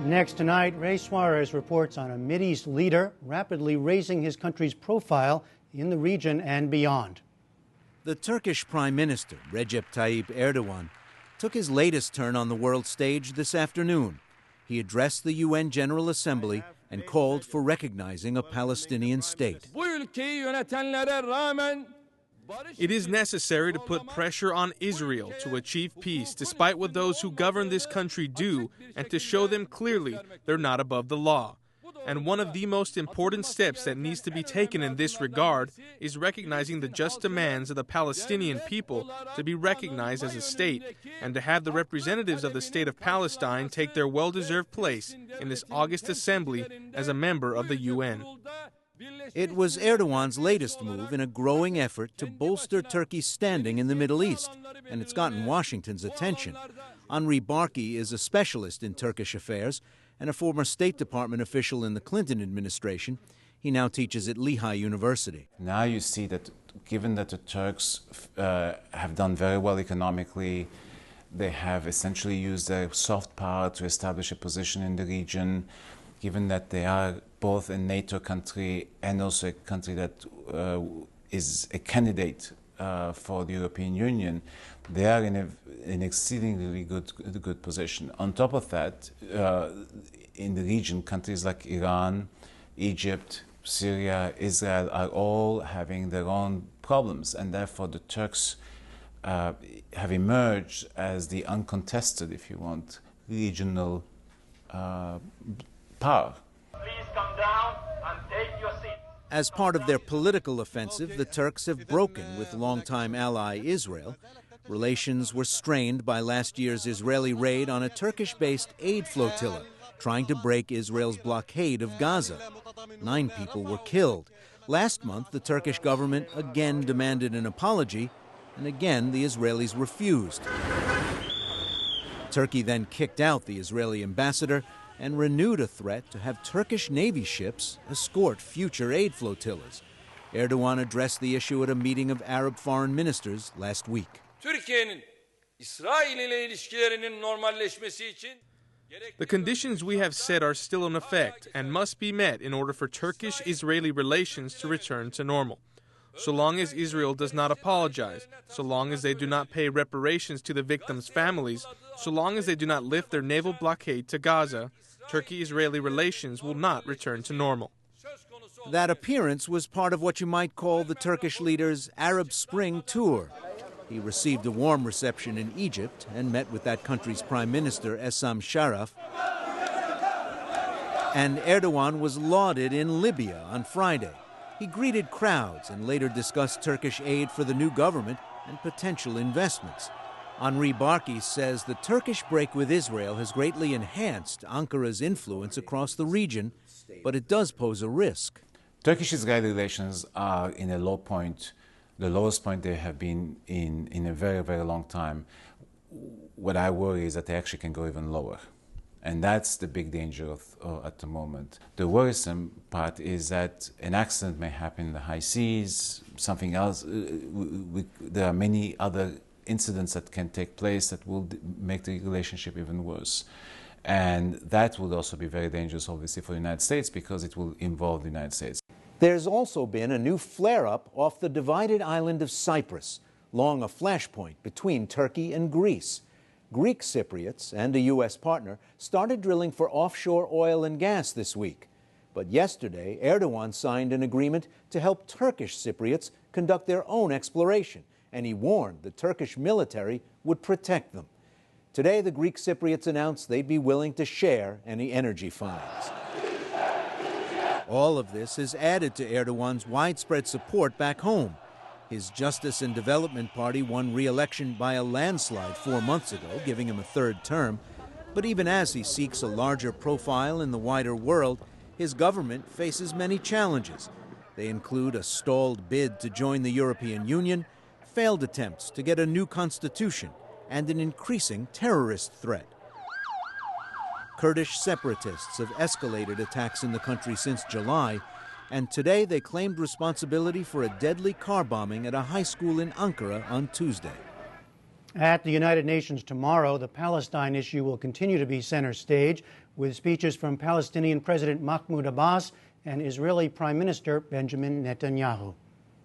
Next tonight, Ray Suarez reports on a Mideast leader rapidly raising his country's profile in the region and beyond. The Turkish Prime Minister, Recep Tayyip Erdogan, took his latest turn on the world stage this afternoon. He addressed the UN General Assembly and called for recognizing a Palestinian state. It is necessary to put pressure on Israel to achieve peace, despite what those who govern this country do, and to show them clearly they're not above the law. And one of the most important steps that needs to be taken in this regard is recognizing the just demands of the Palestinian people to be recognized as a state, and to have the representatives of the state of Palestine take their well-deserved place in this August assembly as a member of the UN. It was Erdogan's latest move in a growing effort to bolster Turkey's standing in the Middle East, and it's gotten Washington's attention. Henri Barkey is a specialist in Turkish affairs and a former State Department official in the Clinton administration. He now teaches at Lehigh University. Now you see that given that the Turks have done very well economically, they have essentially used their soft power to establish a position in the region, given that they are both a NATO country and also a country that is a candidate for the European Union, they are in an exceedingly good position. On top of that, in the region, countries like Iran, Egypt, Syria, Israel are all having their own problems, and therefore the Turks have emerged as the uncontested, if you want, regional power. Please come down and take your seat. As part of their political offensive, the Turks have broken with longtime ally Israel. Relations were strained by last year's Israeli raid on a Turkish-based aid flotilla, trying to break Israel's blockade of Gaza. 9 people were killed. Last month, the Turkish government again demanded an apology, and again the Israelis refused. Turkey then kicked out the Israeli ambassador and renewed a threat to have Turkish Navy ships escort future aid flotillas. Erdogan addressed the issue at a meeting of Arab foreign ministers last week. The conditions we have set are still in effect and must be met in order for Turkish-Israeli relations to return to normal. So long as Israel does not apologize, so long as they do not pay reparations to the victims' families, so long as they do not lift their naval blockade to Gaza, Turkey-Israeli relations will not return to normal. That appearance was part of what you might call the Turkish leader's Arab Spring tour. He received a warm reception in Egypt and met with that country's Prime Minister, Essam Sharaf. And Erdogan was lauded in Libya on Friday. He greeted crowds and later discussed Turkish aid for the new government and potential investments. Henri Barkey says the Turkish break with Israel has greatly enhanced Ankara's influence across the region, but it does pose a risk. Turkish-Israeli relations are in a low point, the lowest point they have been in a very, very long time. What I worry is that they actually can go even lower. And that's the big danger at the moment. The worrisome part is that an accident may happen in the high seas, something else. There are many other incidents that can take place that will make the relationship even worse. And that would also be very dangerous, obviously, for the United States because it will involve the United States. There's also been a new flare-up off the divided island of Cyprus, long a flashpoint between Turkey and Greece. Greek Cypriots and a U.S. partner started drilling for offshore oil and gas this week. But yesterday, Erdogan signed an agreement to help Turkish Cypriots conduct their own exploration, and he warned the Turkish military would protect them. Today, the Greek Cypriots announced they'd be willing to share any energy finds. All of this has added to Erdogan's widespread support back home. His Justice and Development Party won re-election by a landslide 4 months ago, giving him a third term. But even as he seeks a larger profile in the wider world, his government faces many challenges. They include a stalled bid to join the European Union, failed attempts to get a new constitution, and an increasing terrorist threat. Kurdish separatists have escalated attacks in the country since July, and today they claimed responsibility for a deadly car bombing at a high school in Ankara on Tuesday. At the United Nations tomorrow, the Palestine issue will continue to be center stage, with speeches from Palestinian President Mahmoud Abbas and Israeli Prime Minister Benjamin Netanyahu.